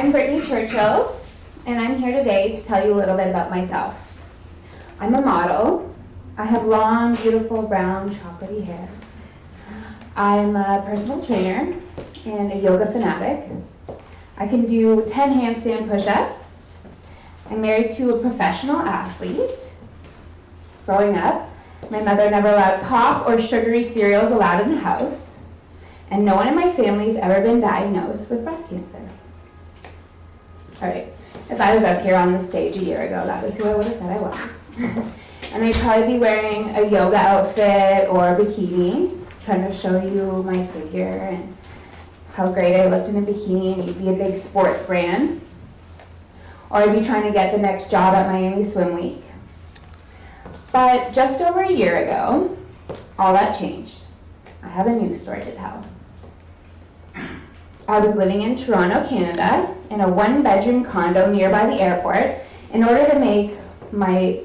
I'm Brittany Churchill, and I'm here today to tell you a little bit about myself. I'm a model. I have long, beautiful, brown, chocolatey hair. I'm a personal trainer and a yoga fanatic. I can do 10 handstand push-ups. I'm married to a professional athlete. Growing up, my mother never allowed pop or sugary cereals allowed in the house, and no one in my family's ever been diagnosed with breast cancer. All right, if I was up here on the stage a year ago, that was who I would have said I was. And I'd probably be wearing a yoga outfit or a bikini, trying to show you my figure and how great I looked in a bikini, and you'd be a big sports brand. Or I'd be trying to get the next job at Miami Swim Week. But just over a year ago, all that changed. I have a new story to tell. I was living in Toronto, Canada, in a one-bedroom condo nearby the airport in order to make my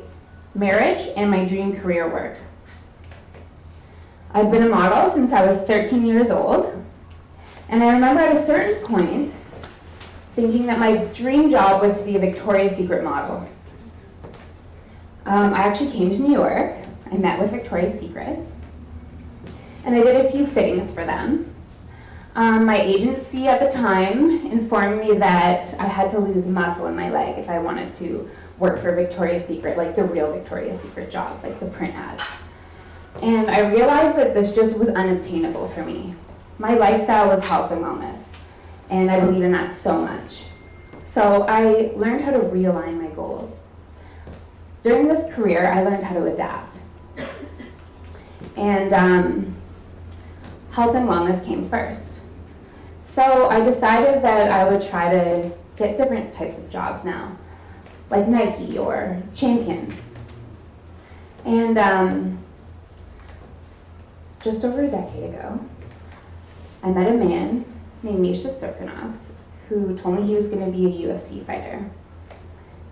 marriage and my dream career work. I've been a model since I was 13 years old, and I remember at a certain point thinking that my dream job was to be a Victoria's Secret model. I actually came to New York. I met with Victoria's Secret, and I did a few fittings for them. My agency at the time informed me that I had to lose muscle in my leg if I wanted to work for Victoria's Secret, like the real Victoria's Secret job, like the print ads. And I realized that this just was unobtainable for me. My lifestyle was health and wellness, and I believe in that so much. So I learned how to realign my goals. During this career, I learned how to adapt. And health and wellness came first. So I decided that I would try to get different types of jobs now, like Nike or Champion. And just over a decade ago, I met a man named Misha Serkinov who told me he was going to be a UFC fighter.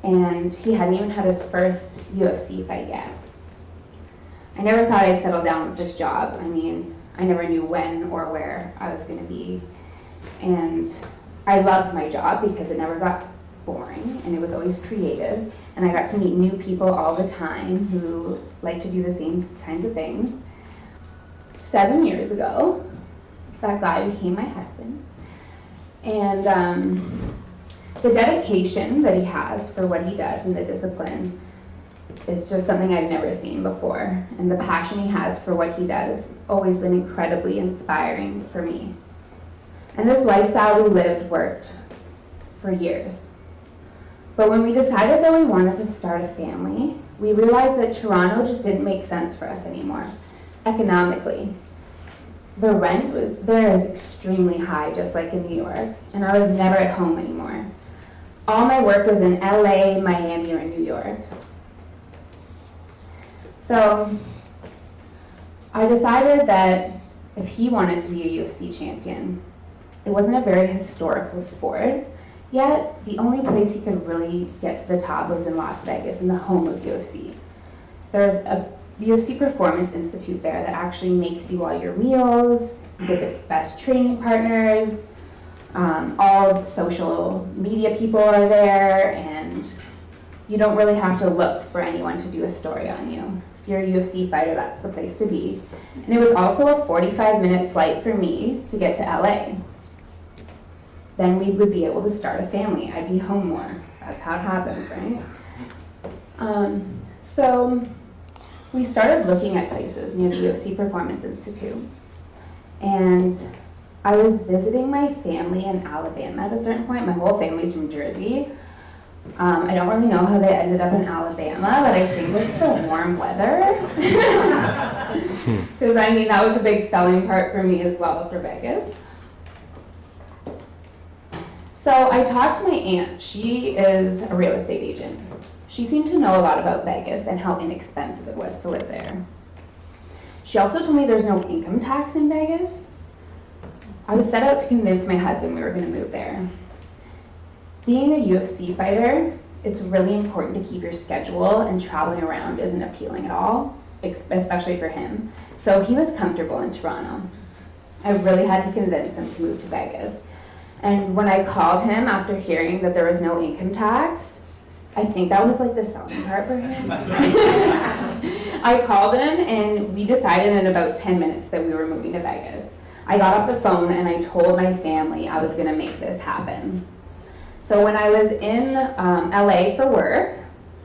And he hadn't even had his first UFC fight yet. I never thought I'd settle down with this job. I mean, I never knew when or where I was going to be. And I loved my job because it never got boring and it was always creative. And I got to meet new people all the time who like to do the same kinds of things. 7 years ago, that guy became my husband. And the dedication that he has for what he does and the discipline is just something I've never seen before. And the passion he has for what he does has always been incredibly inspiring for me. And this lifestyle we lived worked for years. But when we decided that we wanted to start a family, we realized that Toronto just didn't make sense for us anymore, economically. The rent there is extremely high, just like in New York, and I was never at home anymore. All my work was in LA, Miami, or New York. So I decided that if he wanted to be a UFC champion, it wasn't a very historical sport, yet the only place he could really get to the top was in Las Vegas, in the home of UFC. There's a UFC Performance Institute there that actually makes you all your meals, you get the best training partners, all of the social media people are there, and you don't really have to look for anyone to do a story on you. If you're a UFC fighter, that's the place to be. And it was also a 45-minute flight for me to get to LA. Then we would be able to start a family. I'd be home more. That's how it happens, right? So we started looking at places near the UFC Performance Institute. And I was visiting my family in Alabama at a certain point. My whole family's from Jersey. I don't really know how they ended up in Alabama, but I think it's the warm weather. Because I mean, that was a big selling part for me as well for Vegas. So I talked to my aunt. She is a real estate agent. She seemed to know a lot about Vegas and how inexpensive it was to live there. She also told me there's no income tax in Vegas. I was set out to convince my husband we were going to move there. Being a UFC fighter, it's really important to keep your schedule, and traveling around isn't appealing at all, especially for him. So he was comfortable in Toronto. I really had to convince him to move to Vegas. And when I called him after hearing that there was no income tax, I think that was like the selling part for him. I called him and we decided in about 10 minutes that we were moving to Vegas. I got off the phone and I told my family I was gonna make this happen. So when I was in LA for work,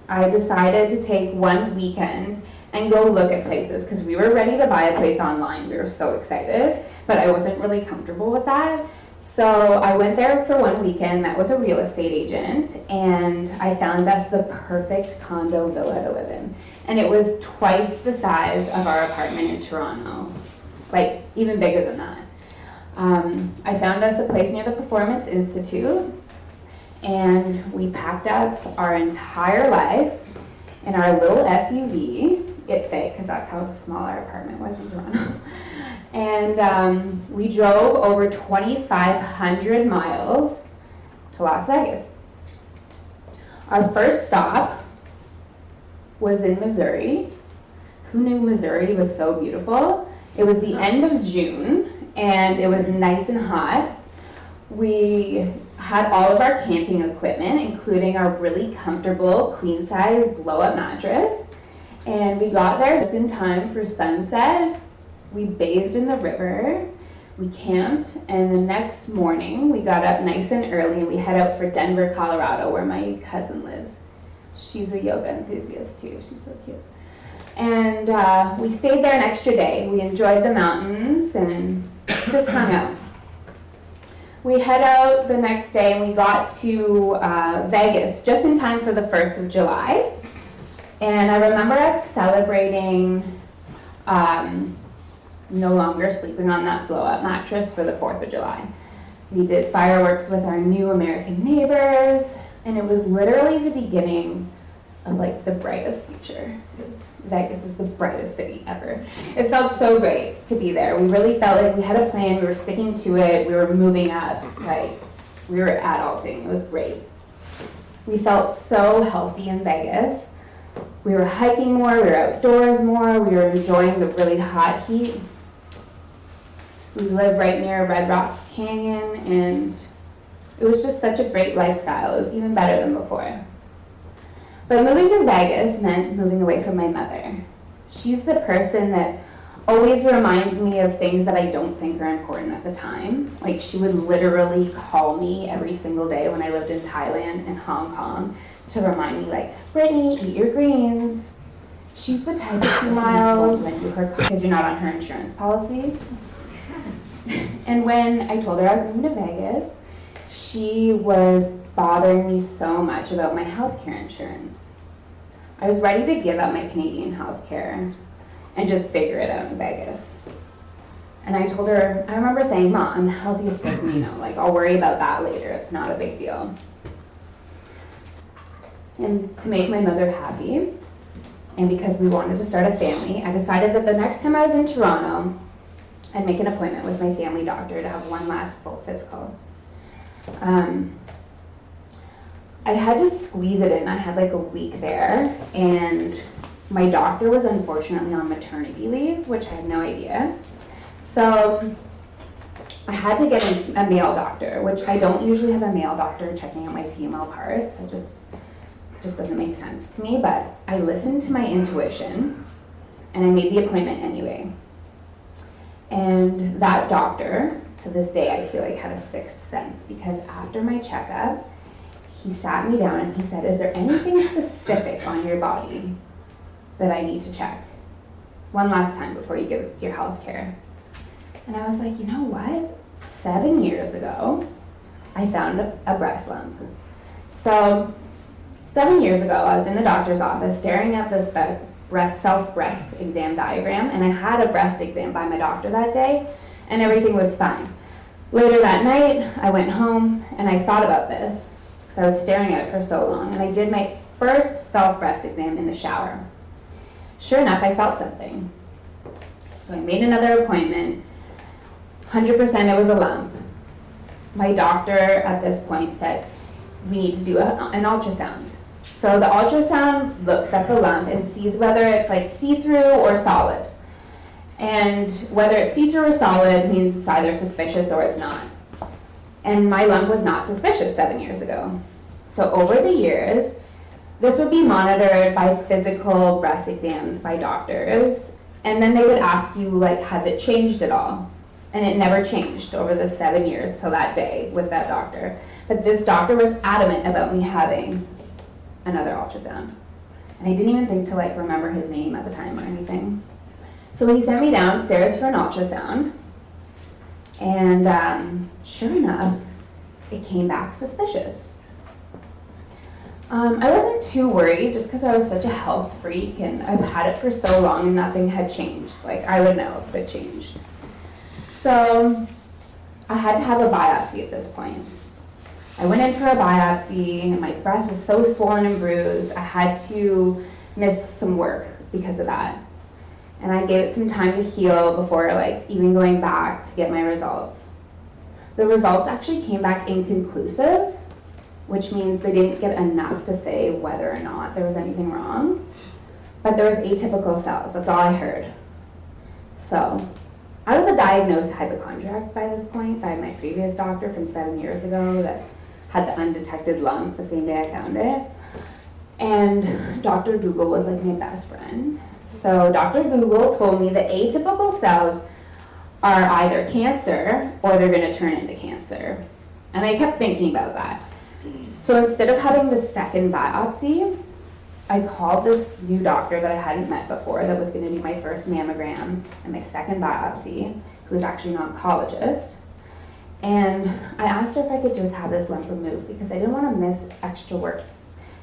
I decided to take one weekend and go look at places because we were ready to buy a place online. We were so excited, but I wasn't really comfortable with that. So I went there for one weekend, met with a real estate agent, and I found us the perfect condo villa to live in. And it was twice the size of our apartment in Toronto, like even bigger than that. I found us a place near the Performance Institute, and we packed up our entire life in our little SUV. It fit, because that's how small our apartment was in Toronto. And we drove over 2,500 miles to Las Vegas. Our first stop was in Missouri. Who knew Missouri was so beautiful? It was the end of June, and it was nice and hot. We had all of our camping equipment, including our really comfortable queen-size blow-up mattress. And we got there just in time for sunset. We bathed in the river, we camped, and the next morning we got up nice and early and we head out for Denver, Colorado, where my cousin lives. She's a yoga enthusiast too, she's so cute. And we stayed there an extra day. We enjoyed the mountains and just hung out. We head out the next day and we got to Vegas just in time for the 1st of July. And I remember us celebrating no longer sleeping on that blow-up mattress for the 4th of July. We did fireworks with our new American neighbors, and it was literally the beginning of like the brightest future, because Vegas is the brightest city ever. It felt so great to be there. We really felt like we had a plan, we were sticking to it, we were moving up, like we were adulting, it was great. We felt so healthy in Vegas. We were hiking more, we were outdoors more, we were enjoying the really hot heat. We live right near Red Rock Canyon, and it was just such a great lifestyle. It was even better than before. But moving to Vegas meant moving away from my mother. She's the person that always reminds me of things that I don't think are important at the time. Like, she would literally call me every single day when I lived in Thailand and Hong Kong to remind me, like, Brittany, eat your greens. She's the type of female because you're not on her insurance policy. And when I told her I was moving to Vegas, she was bothering me so much about my healthcare insurance. I was ready to give up my Canadian healthcare and just figure it out in Vegas. And I told her, I remember saying, Mom, I'm the healthiest person you know. Like, I'll worry about that later. It's not a big deal. And to make my mother happy, and because we wanted to start a family, I decided that the next time I was in Toronto, I'd make an appointment with my family doctor to have one last full physical. I had to squeeze it in. I had like a week there, and my doctor was unfortunately on maternity leave, which I had no idea. So I had to get a male doctor, which I don't usually have a male doctor checking out my female parts. It just doesn't make sense to me, but I listened to my intuition and I made the appointment anyway. And that doctor, to this day, I feel like had a sixth sense, because after my checkup, he sat me down and he said, is there anything specific on your body that I need to check one last time before you give your health care? And I was like, you know what? 7 years ago, I found a breast lump. So 7 years ago, I was in the doctor's office staring at this self-breast exam diagram, and I had a breast exam by my doctor that day, and everything was fine. Later that night, I went home and I thought about this because I was staring at it for so long, and I did my first self-breast exam in the shower. Sure enough, I felt something. So I made another appointment. 100% it was a lump. My doctor at this point said, we need to do an ultrasound. So the ultrasound looks at the lump and sees whether it's like see-through or solid. And whether it's see-through or solid means it's either suspicious or it's not. And my lump was not suspicious 7 years ago. So over the years, this would be monitored by physical breast exams by doctors. And then they would ask you, like, has it changed at all? And it never changed over the 7 years till that day with that doctor. But this doctor was adamant about me having another ultrasound. And I didn't even think to like remember his name at the time or anything. So he sent me downstairs for an ultrasound. And sure enough, it came back suspicious. I wasn't too worried just because I was such a health freak and I've had it for so long and nothing had changed. Like I would know if it changed. So I had to have a biopsy at this point. I went in for a biopsy and my breast was so swollen and bruised, I had to miss some work because of that. And I gave it some time to heal before like even going back to get my results. The results actually came back inconclusive, which means they didn't get enough to say whether or not there was anything wrong. But there was atypical cells, that's all I heard. So I was a diagnosed hypochondriac by this point by my previous doctor from 7 years ago that had the undetected lump the same day I found it. And Dr. Google was like my best friend. So Dr. Google told me that atypical cells are either cancer or they're gonna turn into cancer. And I kept thinking about that. So instead of having the second biopsy, I called this new doctor that I hadn't met before that was gonna do my first mammogram and my second biopsy, who was actually an oncologist. And I asked her if I could just have this lump removed because I didn't want to miss extra work.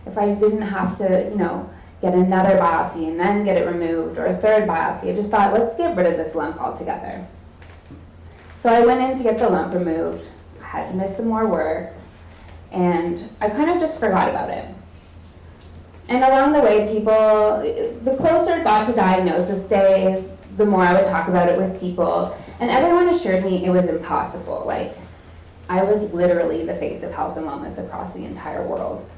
If I didn't have to, get another biopsy and then get it removed or a third biopsy, I just thought, let's get rid of this lump altogether. So I went in to get the lump removed. I had to miss some more work and I kind of just forgot about it. And along the way, the closer it got to diagnosis day, the more I would talk about it with people. And everyone assured me it was impossible. Like, I was literally the face of health and wellness across the entire world.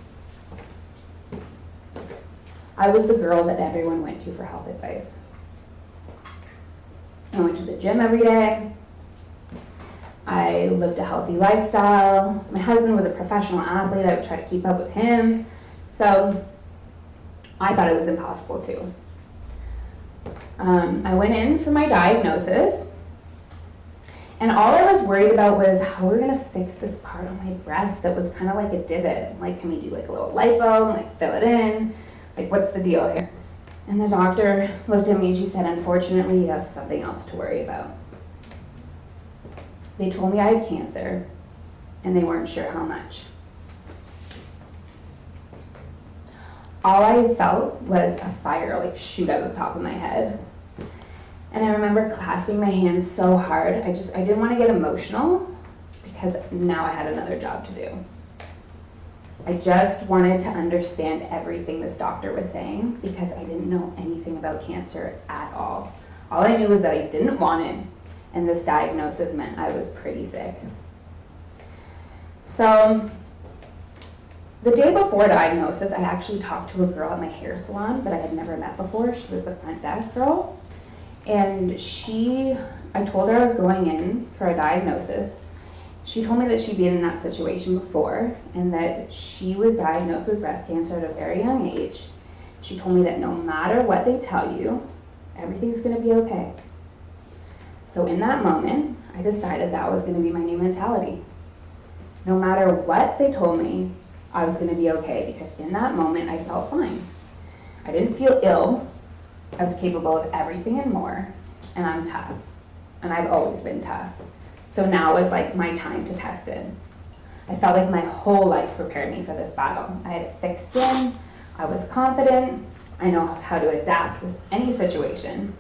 I was the girl that everyone went to for health advice. I went to the gym every day. I lived a healthy lifestyle. My husband was a professional athlete. I would try to keep up with him. So I thought it was impossible too. I went in for my diagnosis. And all I was worried about was how we're gonna fix this part of my breast that was kind of like a divot. Like, can we do like a little lipo and like fill it in? Like, what's the deal here? And the doctor looked at me and she said, unfortunately, you have something else to worry about. They told me I had cancer and they weren't sure how much. All I felt was a fire like shoot out of the top of my head. And I remember clasping my hands so hard. I didn't want to get emotional because now I had another job to do. I just wanted to understand everything this doctor was saying because I didn't know anything about cancer at all. All I knew was that I didn't want it, and this diagnosis meant I was pretty sick. So the day before diagnosis, I actually talked to a girl at my hair salon that I had never met before. She was the front desk girl. And I told her I was going in for a diagnosis. She told me that she'd been in that situation before and that she was diagnosed with breast cancer at a very young age. She told me that no matter what they tell you, everything's gonna be okay. So in that moment, I decided that was gonna be my new mentality. No matter what they told me, I was gonna be okay because in that moment, I felt fine. I didn't feel ill. I was capable of everything and more, and I'm tough. And I've always been tough. So now was like my time to test it. I felt like my whole life prepared me for this battle. I had a thick skin, I was confident, I know how to adapt with any situation.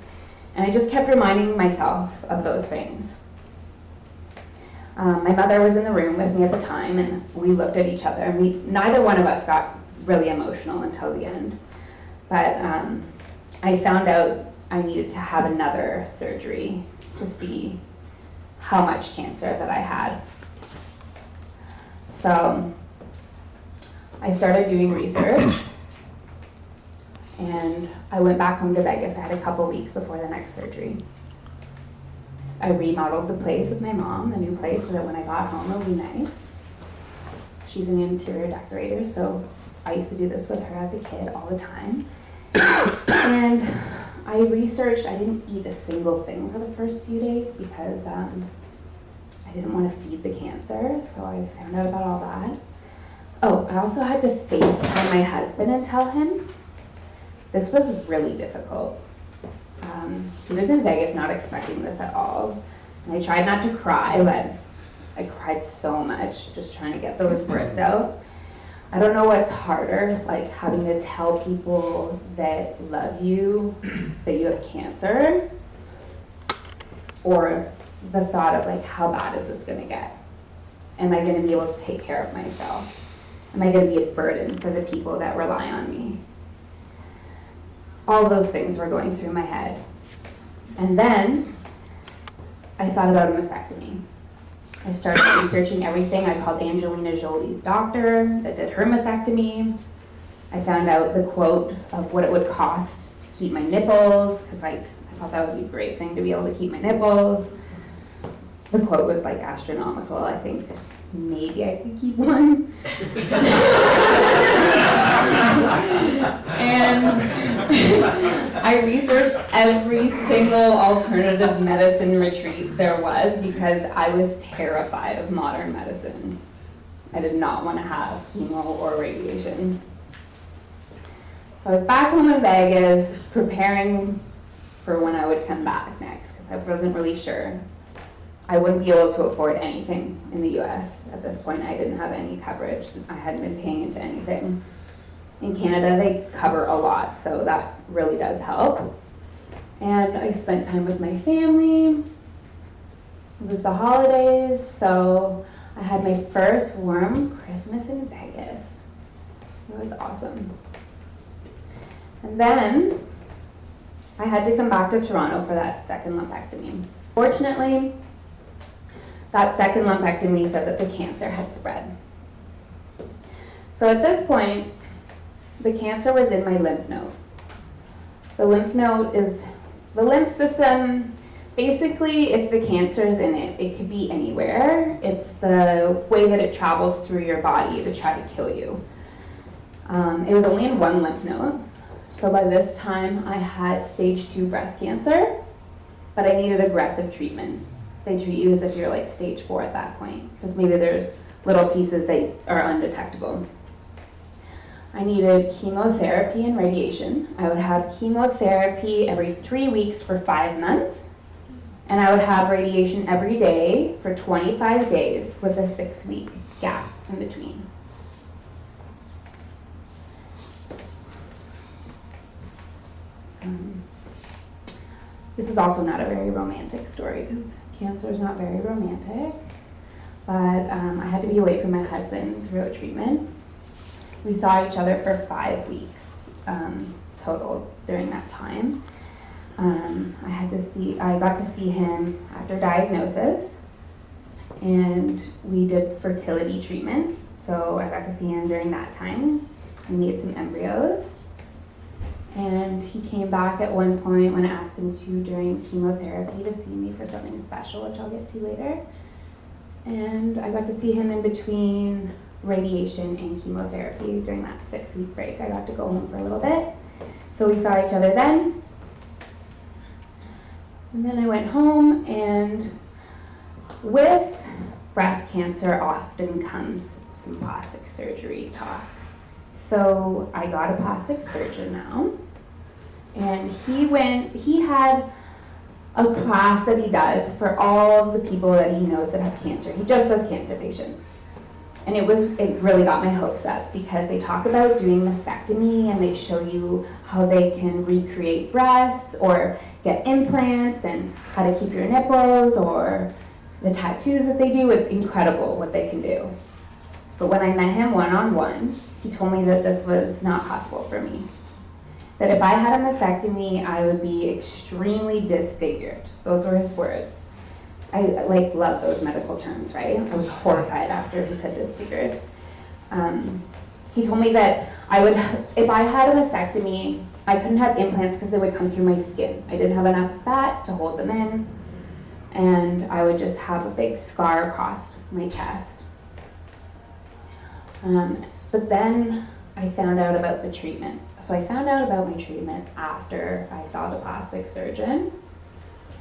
And I just kept reminding myself of those things. My mother was in the room with me at the time, and we looked at each other, and neither one of us got really emotional until the end. But I found out I needed to have another surgery to see how much cancer that I had. So I started doing research and I went back home to Vegas. I had a couple weeks before the next surgery. I remodeled the place with my mom, the new place, so that when I got home it would be nice. She's an interior decorator, so I used to do this with her as a kid all the time. And I researched, I didn't eat a single thing for the first few days because I didn't want to feed the cancer, so I found out about all that. Oh, I also had to FaceTime my husband and tell him. This was really difficult. He was in Vegas not expecting this at all. And I tried not to cry, but I cried so much just trying to get those words out. I don't know what's harder, like having to tell people that love you that you have cancer, or the thought of like, how bad is this gonna get? Am I gonna be able to take care of myself? Am I gonna be a burden for the people that rely on me? All those things were going through my head. And then I thought about a mastectomy. I started researching everything. I called Angelina Jolie's doctor that did her mastectomy. I found out the quote of what it would cost to keep my nipples, because I thought that would be a great thing to be able to keep my nipples. The quote was like astronomical. I think maybe I could keep one. And I researched every single alternative medicine retreat there was because I was terrified of modern medicine. I did not want to have chemo or radiation. So I was back home in Vegas preparing for when I would come back next because I wasn't really sure. I wouldn't be able to afford anything in the US. At this point, I didn't have any coverage. I hadn't been paying into anything. In Canada, they cover a lot, so that really does help. And I spent time with my family. It was the holidays, so I had my first warm Christmas in Vegas. It was awesome. And then I had to come back to Toronto for that second lumpectomy. Fortunately, that second lumpectomy said that the cancer had spread. So at this point, the cancer was in my lymph node. The lymph node is the lymph system. Basically, if the cancer is in it, it could be anywhere. It's the way that it travels through your body to try to kill you. It was only in one lymph node. So by this time, I had stage 2 breast cancer, but I needed aggressive treatment. They treat you as if you're like stage 4 at that point, because maybe there's little pieces that are undetectable. I needed chemotherapy and radiation. I would have chemotherapy every 3 weeks for 5 months, and I would have radiation every day for 25 days with a 6-week gap in between. This is also not a very romantic story because cancer is not very romantic, but I had to be away from my husband throughout treatment. We saw each other for 5 weeks total during that time. I got to see him after diagnosis, and we did fertility treatment. So I got to see him during that time. We made some embryos. And he came back at one point when I asked him to during chemotherapy to see me for something special, which I'll get to later. And I got to see him in between radiation and chemotherapy during that 6-week break. I got to go home for a little bit. So we saw each other then. And then I went home, and with breast cancer often comes some plastic surgery talk. So I got a plastic surgeon now, and he had a class that he does for all of the people that he knows that have cancer. He just does cancer patients. And it really got my hopes up because they talk about doing mastectomy and they show you how they can recreate breasts or get implants and how to keep your nipples or the tattoos that they do. It's incredible what they can do. But when I met him one-on-one, he told me that this was not possible for me. That if I had a mastectomy, I would be extremely disfigured. Those were his words. I love those medical terms, right? I was horrified after he said disfigured. He told me that if I had a mastectomy, I couldn't have implants because they would come through my skin. I didn't have enough fat to hold them in. and I would just have a big scar across my chest. But then I found out about the treatment. So I found out about my treatment after I saw the plastic surgeon,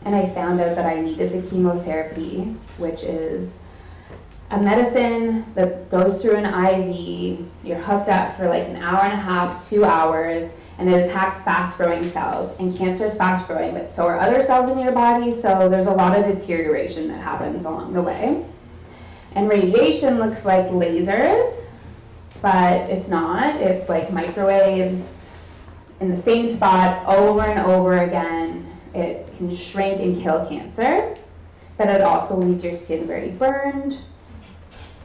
and I found out that I needed the chemotherapy, which is a medicine that goes through an IV. You're hooked up for like an hour and a half, 2 hours, and it attacks fast-growing cells. And cancer is fast-growing, but so are other cells in your body, so there's a lot of deterioration that happens along the way. And radiation looks like lasers, but it's not. It's like microwaves in the same spot over and over again. It can shrink and kill cancer, but it also leaves your skin very burned.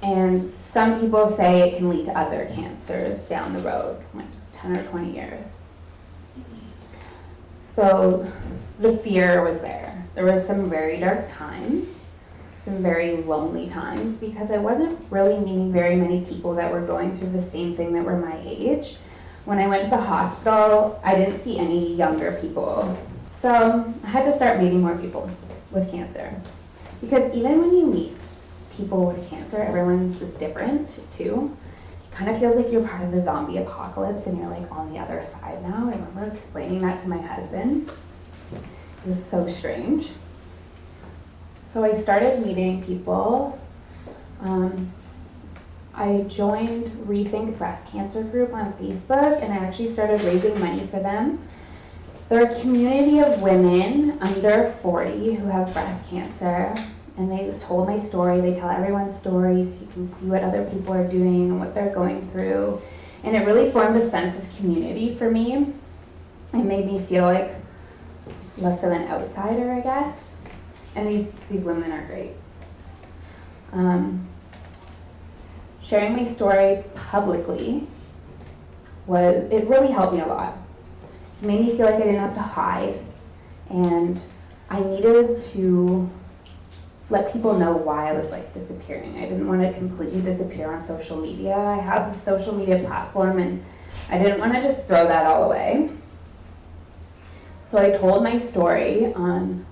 And some people say it can lead to other cancers down the road, like 10 or 20 years. So the fear was there. There were some very dark times, some very lonely times, because I wasn't really meeting very many people that were going through the same thing that were my age. When I went to the hospital, I didn't see any younger people. So I had to start meeting more people with cancer. Because even when you meet people with cancer, everyone's just different too. It kind of feels like you're part of the zombie apocalypse and you're like on the other side now. I remember explaining that to my husband. It was so strange. So I started meeting people. I joined Rethink Breast Cancer Group on Facebook, and I actually started raising money for them. They're a community of women under 40 who have breast cancer, and they told my story. They tell everyone's stories. You can see what other people are doing and what they're going through. And it really formed a sense of community for me. It made me feel like less of an outsider, I guess. And these women are great. Sharing my story publicly it really helped me a lot. It made me feel like I didn't have to hide, and I needed to let people know why I was like disappearing. I didn't want to completely disappear on social media. I have a social media platform, and I didn't want to just throw that all away. So I told my story on,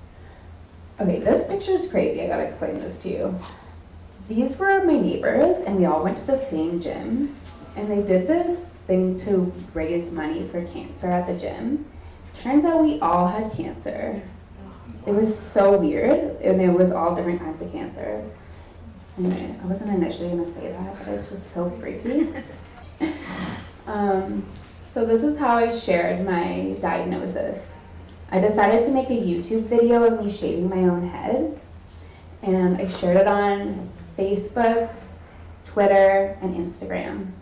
okay, this picture is crazy. I gotta explain this to you. These were my neighbors, and we all went to the same gym, and they did this thing to raise money for cancer at the gym. Turns out we all had cancer. It was so weird, and it was all different kinds of cancer. Anyway, I wasn't initially gonna say that, but it's just so freaky. So this is how I shared my diagnosis. I decided to make a YouTube video of me shaving my own head, and I shared it on Facebook, Twitter, and Instagram.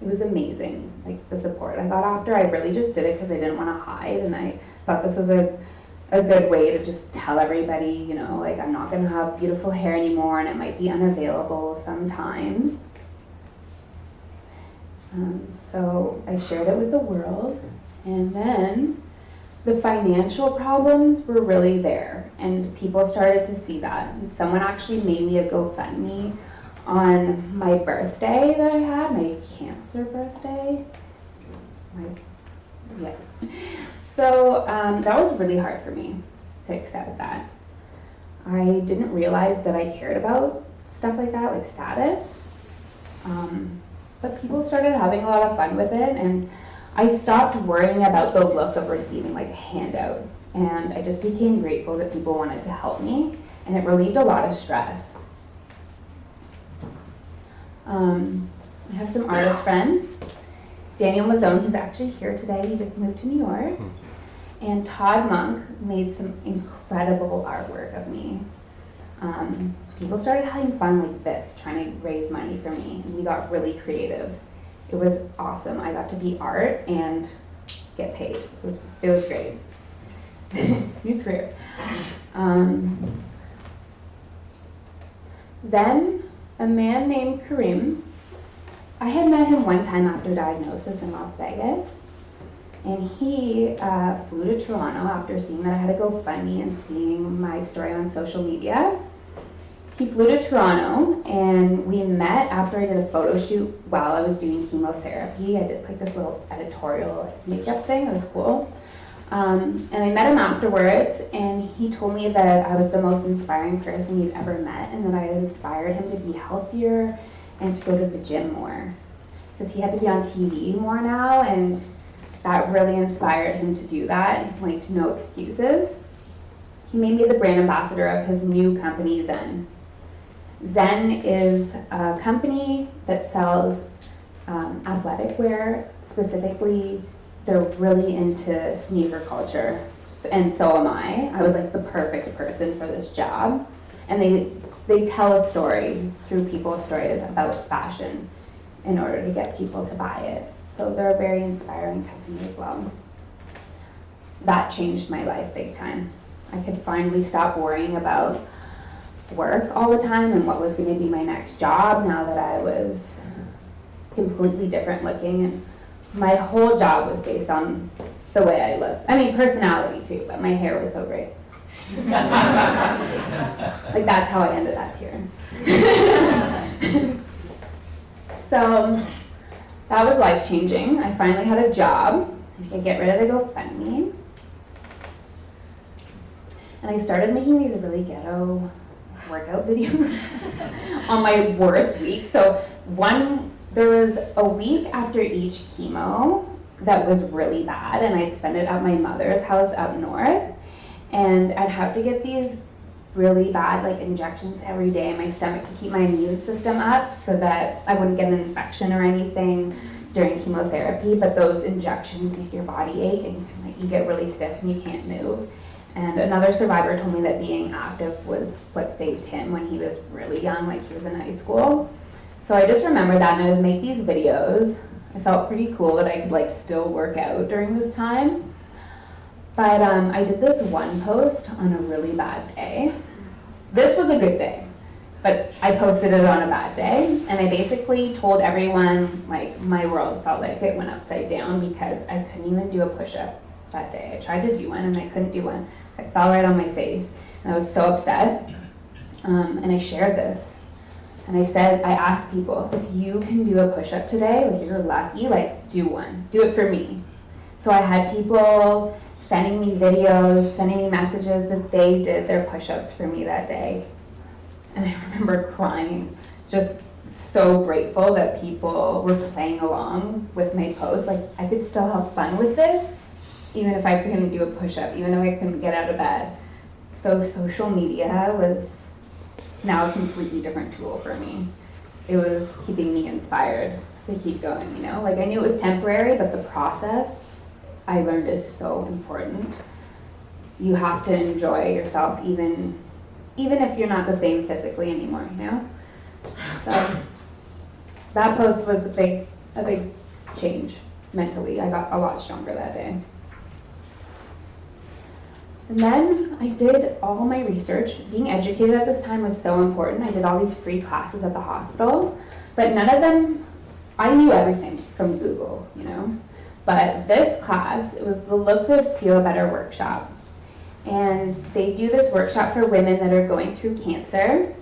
It was amazing, like the support I got after. I really just did it because I didn't want to hide, and I thought this was a good way to just tell everybody, you know, like I'm not going to have beautiful hair anymore, and it might be unavailable sometimes. So I shared it with the world, and then the financial problems were really there, and people started to see that. And someone actually made me a GoFundMe on my birthday that I had, my cancer birthday. So that was really hard for me to accept that. I didn't realize that I cared about stuff like that, like status. But people started having a lot of fun with it, and I stopped worrying about the look of receiving like a handout, and I just became grateful that people wanted to help me, and it relieved a lot of stress. I have some artist friends. Daniel Mazzone, who's actually here today, he just moved to New York, and Todd Monk made some incredible artwork of me. People started having fun like this, trying to raise money for me, and we got really creative. It was awesome. I got to be art and get paid. It was great. New career. Then a man named Karim, I had met him one time after diagnosis in Las Vegas, and he flew to Toronto after seeing that I had a GoFundMe and seeing my story on social media. He flew to Toronto, and we met after I did a photo shoot while I was doing chemotherapy. I did like this little editorial makeup thing. It was cool. And I met him afterwards, and he told me that I was the most inspiring person he'd ever met, and that I had inspired him to be healthier and to go to the gym more. Because he had to be on TV more now, and that really inspired him to do that, like no excuses. He made me the brand ambassador of his new company, Zen. Zen is a company that sells athletic wear. Specifically, they're really into sneaker culture, and so am I. I was like the perfect person for this job. And they tell a story through people's stories about fashion in order to get people to buy it. So they're a very inspiring company as well. That changed my life big time. I could finally stop worrying about work all the time and what was going to be my next job now that I was completely different looking, and my whole job was based on the way I looked. I mean, personality too, but my hair was so great. Like, that's how I ended up here. So that was life-changing. I finally had a job. I could get rid of the GoFundMe. And I started making these really ghetto workout videos on my worst week. So there was a week after each chemo that was really bad, and I'd spend it at my mother's house up north, and I'd have to get these really bad like injections every day in my stomach to keep my immune system up so that I wouldn't get an infection or anything during chemotherapy. But those injections make your body ache, and like, you get really stiff and you can't move. And another survivor told me that being active was what saved him when he was really young, like he was in high school. So I just remember that, and I would make these videos. I felt pretty cool that I could like still work out during this time. But I did this one post on a really bad day. This was a good day, but I posted it on a bad day, and I basically told everyone like my world felt like it went upside down because I couldn't even do a push-up that day. I tried to do one and I couldn't do one. I fell right on my face, and I was so upset. And I shared this. And I asked people, if you can do a push-up today, like you're lucky, like do one. Do it for me. So I had people sending me videos, sending me messages that they did their push-ups for me that day. And I remember crying, just so grateful that people were playing along with my post. Like, I could still have fun with this, even if I couldn't do a push-up, even if I couldn't get out of bed. So social media was now a completely different tool for me. It was keeping me inspired to keep going, you know? Like, I knew it was temporary, but the process I learned is so important. You have to enjoy yourself even if you're not the same physically anymore, you know? So that post was a big change mentally. I got a lot stronger that day. And then I did all my research. Being educated at this time was so important. I did all these free classes at the hospital, but none of them, I knew everything from Google, you know? But this class, it was the Look Good, Feel Better workshop. And they do this workshop for women that are going through cancer,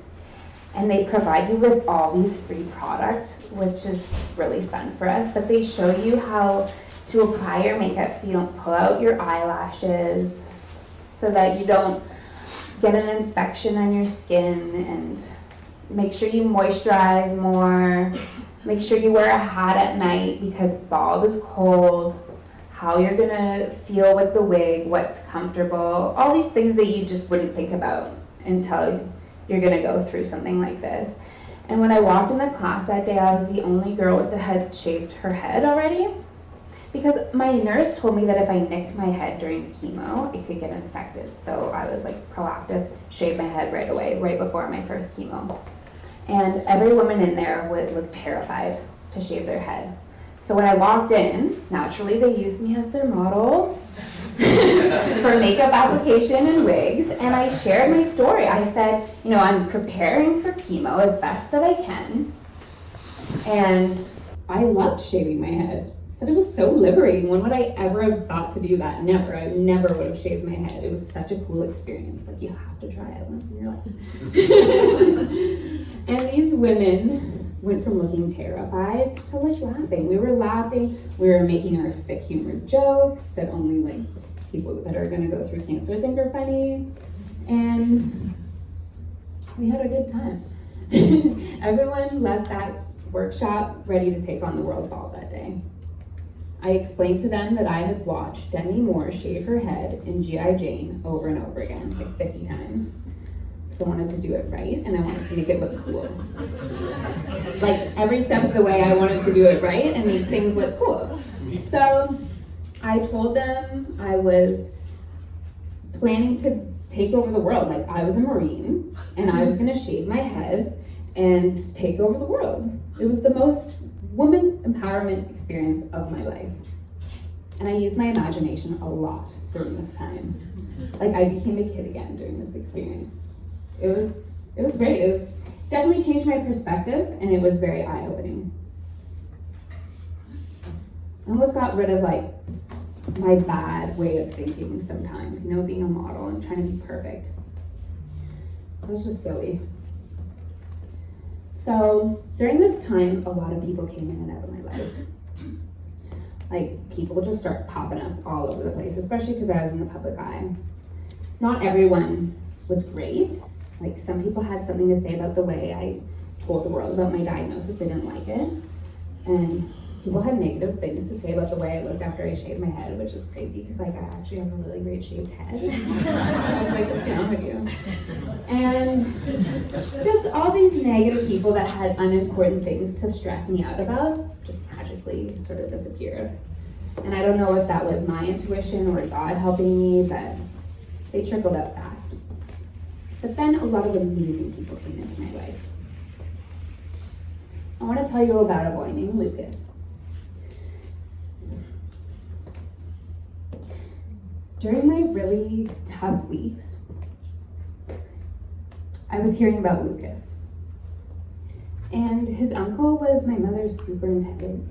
and they provide you with all these free products, which is really fun for us. But they show you how to apply your makeup so you don't pull out your eyelashes, so that you don't get an infection on your skin, and make sure you moisturize more. Make sure you wear a hat at night because bald is cold. How you're gonna feel with the wig, what's comfortable, all these things that you just wouldn't think about until you're gonna go through something like this. And when I walked in the class that day, I was the only girl that had shaved her head already, because my nurse told me that if I nicked my head during chemo, it could get infected. So I was like proactive, shaved my head right away, right before my first chemo. And every woman in there would look terrified to shave their head. So when I walked in, naturally they used me as their model for makeup application and wigs, and I shared my story. I said, you know, I'm preparing for chemo as best that I can, and I loved shaving my head. I said it was so liberating. When would I ever have thought to do that? Never. I never would have shaved my head. It was such a cool experience. Like, you have to try it once in your life. And these women went from looking terrified to like laughing. We were laughing. We were making our sick humor jokes that only like people that are gonna go through cancer think are funny, and we had a good time. Everyone left that workshop ready to take on the world ball that day. I explained to them that I had watched Demi Moore shave her head in G.I. Jane over and over again, like 50 times. So I wanted to do it right, and I wanted to make it look cool. Like every step of the way, I wanted to do it right and make things look cool. So I told them I was planning to take over the world. Like I was a Marine, and I was gonna shave my head and take over the world. It was the most woman empowerment experience of my life. And I used my imagination a lot during this time. Like I became a kid again during this experience. It was great. It definitely changed my perspective, and it was very eye-opening. I almost got rid of like my bad way of thinking sometimes, you know, being a model and trying to be perfect. It was just silly. So during this time, a lot of people came in and out of my life. Like people just start popping up all over the place, especially because I was in the public eye. Not everyone was great. Like some people had something to say about the way I told the world about my diagnosis. They didn't like it. And people had negative things to say about the way I looked after I shaved my head, which is crazy because like I actually have a really great shaved head. I was like, what's wrong with you? And just all these negative people that had unimportant things to stress me out about just magically sort of disappeared. And I don't know if that was my intuition or God helping me, but they trickled out fast. But then a lot of amazing people came into my life. I want to tell you about a boy named Lucas. During my really tough weeks, I was hearing about Lucas. And his uncle was my mother's superintendent.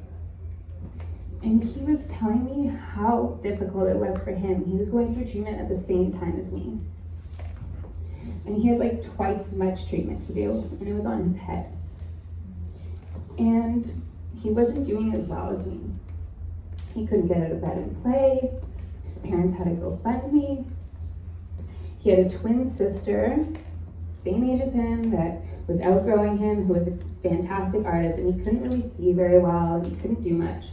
And he was telling me how difficult it was for him. He was going through treatment at the same time as me. And he had like twice as much treatment to do, and it was on his head. And he wasn't doing as well as me. He couldn't get out of bed and play. His parents had to go fund me. He had a twin sister, same age as him, that was outgrowing him, who was a fantastic artist, and he couldn't really see very well, and he couldn't do much.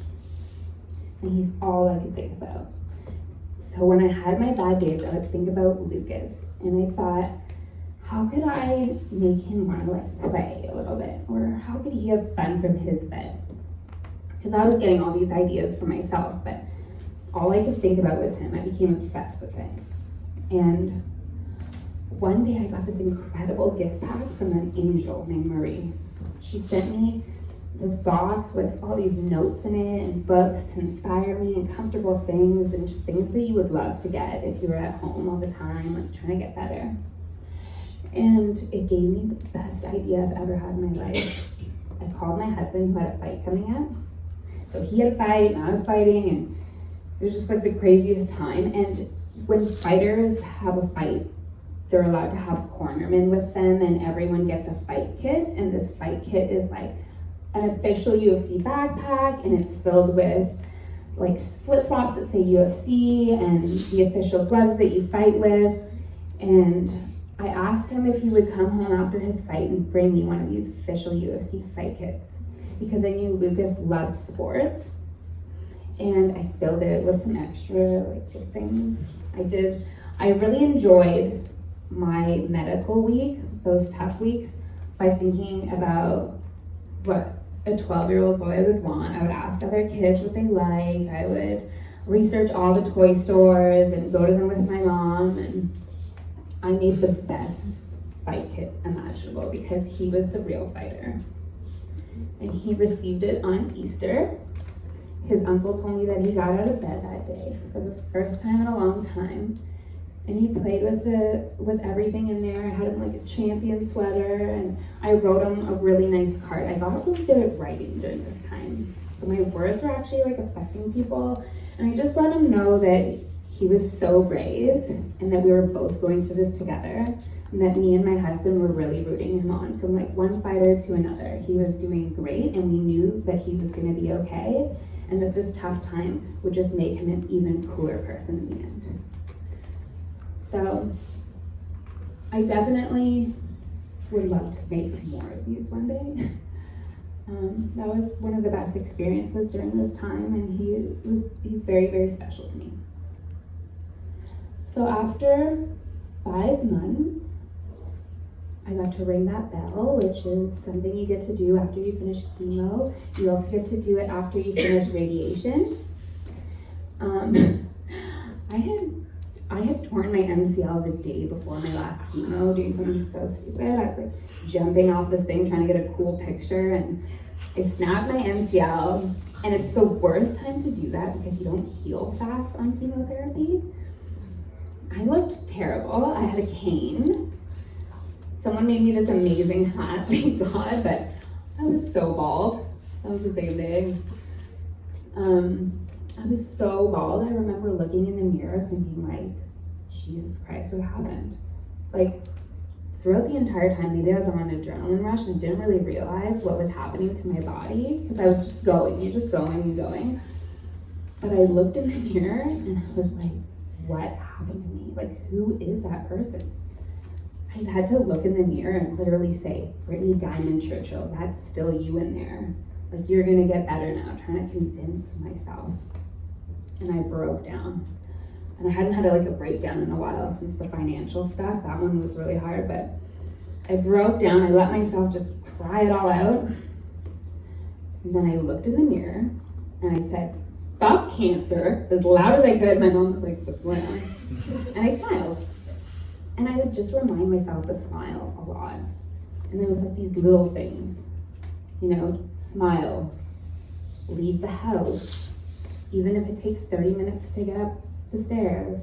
And he's all I could think about. So when I had my bad days, I would think about Lucas, and I thought, how could I make him want to like play a little bit? Or how could he have fun from his bed? Because I was getting all these ideas for myself, but all I could think about was him. I became obsessed with it. And one day I got this incredible gift pack from an angel named Marie. She sent me this box with all these notes in it and books to inspire me and comfortable things and just things that you would love to get if you were at home all the time, like trying to get better. And it gave me the best idea I've ever had in my life. I called my husband, who had a fight coming up. So he had a fight and I was fighting, and it was just like the craziest time. And when fighters have a fight, they're allowed to have cornermen with them, and everyone gets a fight kit. And this fight kit is like an official UFC backpack, and it's filled with like flip-flops that say UFC and the official gloves that you fight with. And I asked him if he would come home after his fight and bring me one of these official UFC fight kits, because I knew Lucas loved sports, and I filled it with some extra like good things. I really enjoyed my medical week, those tough weeks, by thinking about what a 12-year-old boy would want. I would ask other kids what they like. I would research all the toy stores and go to them with my mom, and I made the best fight kit imaginable because he was the real fighter. And he received it on Easter. His uncle told me that he got out of bed that day for the first time in a long time. And he played with everything in there. I had him like a champion sweater, and I wrote him a really nice card. I got really good at writing during this time, so my words were actually like affecting people. And I just let him know that he was so brave, and that we were both going through this together, and that me and my husband were really rooting him on from like one fighter to another. He was doing great, and we knew that he was going to be okay, and that this tough time would just make him an even cooler person in the end. So I definitely would love to make more of these one day. That was one of the best experiences during this time, and he's very, very special to me. So after 5 months, I got to ring that bell, which is something you get to do after you finish chemo. You also get to do it after you finish radiation. I had torn my MCL the day before my last chemo, doing something so stupid. I was like jumping off this thing trying to get a cool picture, and I snapped my MCL, and it's the worst time to do that because you don't heal fast on chemotherapy. I looked terrible. I had a cane. Someone made me this amazing hat, thank God, but I was so bald. That was the same day. I was so bald. I remember looking in the mirror thinking like, Jesus Christ, what happened? Like, throughout the entire time, maybe I was on an adrenaline rush and I didn't really realize what was happening to my body because I was just going and going. But I looked in the mirror and I was like, what happened to me? Like, who is that person? I had to look in the mirror and literally say, Brittany Diamond Churchill, that's still you in there. Like, you're gonna get better now, trying to convince myself. And I broke down. And I hadn't had a breakdown in a while since the financial stuff. That one was really hard, but I broke down. I let myself just cry it all out. And then I looked in the mirror and I said, fuck cancer, as loud as I could. My mom was like, what's going on? And I smiled. And I would just remind myself to smile a lot. And there was like these little things, smile, leave the house, even if it takes 30 minutes to get up the stairs,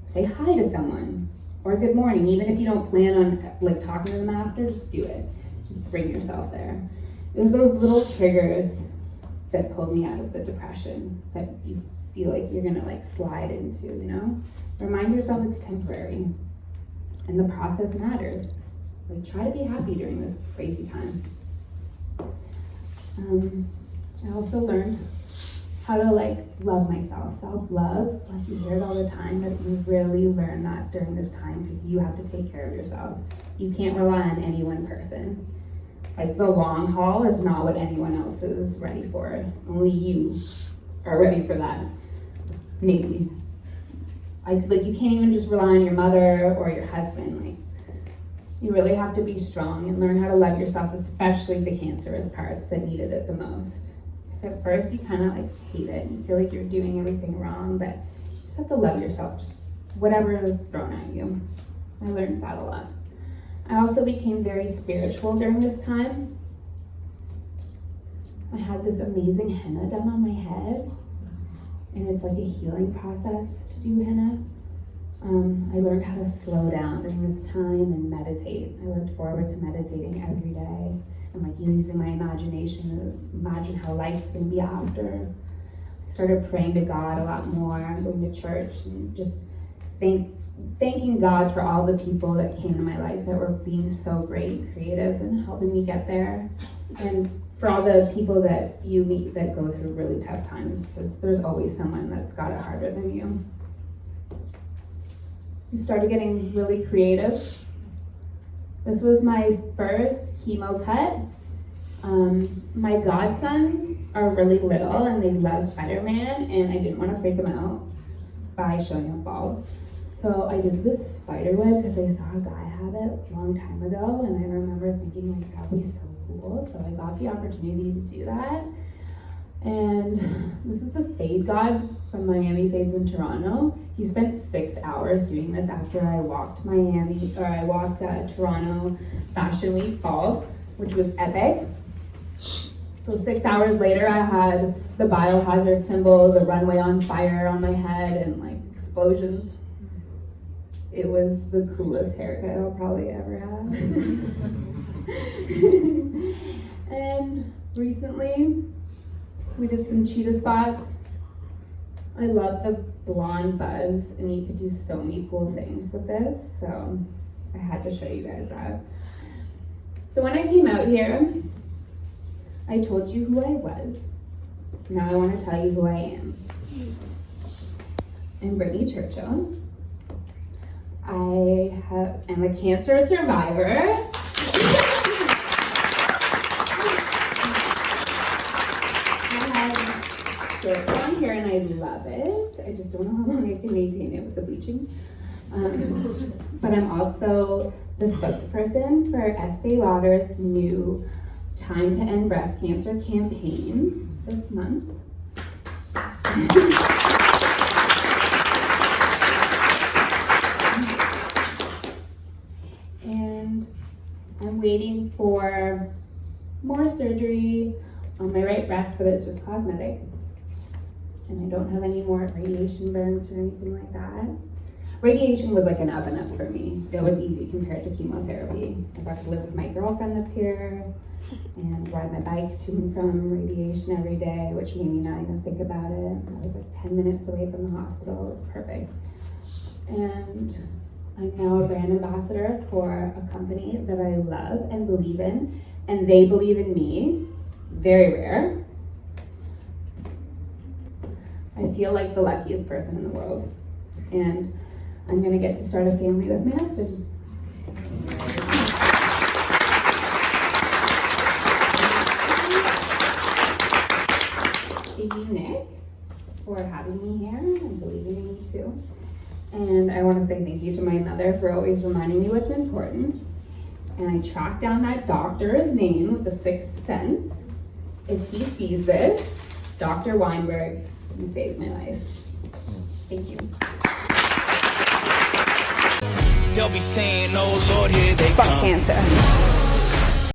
say hi to someone, or good morning, even if you don't plan on talking to them after, just do it. Just bring yourself there. It was those little triggers that pulled me out of the depression that you feel like you're gonna slide into, Remind yourself it's temporary. And the process matters. Try to be happy during this crazy time. I also learned how to love myself, self-love. You hear it all the time, but you really learn that during this time because you have to take care of yourself. You can't rely on any one person. The long haul is not what anyone else is ready for. Only you are ready for that. Maybe. You can't even just rely on your mother or your husband. You really have to be strong and learn how to love yourself, especially the cancerous parts that needed it the most. Because at first you kind of hate it and you feel like you're doing everything wrong, but you just have to love yourself, just whatever is thrown at you. I learned that a lot. I also became very spiritual during this time. I had this amazing henna done on my head, and it's like a healing process to do henna. I learned how to slow down during this time and meditate. I looked forward to meditating every day and using my imagination to imagine how life's gonna be after. I started praying to God a lot more. I'm going to church and just thanking God for all the people that came to my life that were being so great and creative and helping me get there. And for all the people that you meet that go through really tough times, because there's always someone that's got it harder than you. I started getting really creative. This was my first chemo cut. My godsons are really little and they love Spider-Man, and I didn't want to freak them out by showing them bald. So I did this spider web because I saw a guy have it a long time ago, and I remember thinking that would be so cool. So I got the opportunity to do that. And this is the Fade God from Miami Fades in Toronto. He spent 6 hours doing this after I walked Toronto Fashion Week bald, which was epic. So 6 hours later, I had the biohazard symbol, the runway on fire on my head, and explosions. It was the coolest haircut I'll probably ever have. And recently, we did some cheetah spots. I love the blonde buzz, and you could do so many cool things with this, so I had to show you guys that. So when I came out here, I told you who I was. now I want to tell you who I am. I'm Brittany Churchill. I'm a cancer survivor. I have short blonde hair and I love it. I just don't know how long I can maintain it with the bleaching. But I'm also the spokesperson for Estee Lauder's new Time to End Breast Cancer campaign this month. And I'm waiting for more surgery on my right breast, but it's just cosmetic. And I don't have any more radiation burns or anything like that. Radiation was like an up and up for me. It was easy compared to chemotherapy. I got to live with my girlfriend that's here and ride my bike to and from radiation every day, which made me not even think about it. I was like 10 minutes away from the hospital. It was perfect. And I'm now a brand ambassador for a company that I love and believe in, and they believe in me. Very rare. I feel like the luckiest person in the world. And I'm gonna get to start a family with my husband. Thank you, Nick, for having me here and believing in me too. And I want to say thank you to my mother for always reminding me what's important. And I tracked down that doctor's name with the sixth sense. If he sees this, Dr. Weinberg, you saved my life. Thank you. They'll be saying, oh Lord, here they Fuck come. cancer.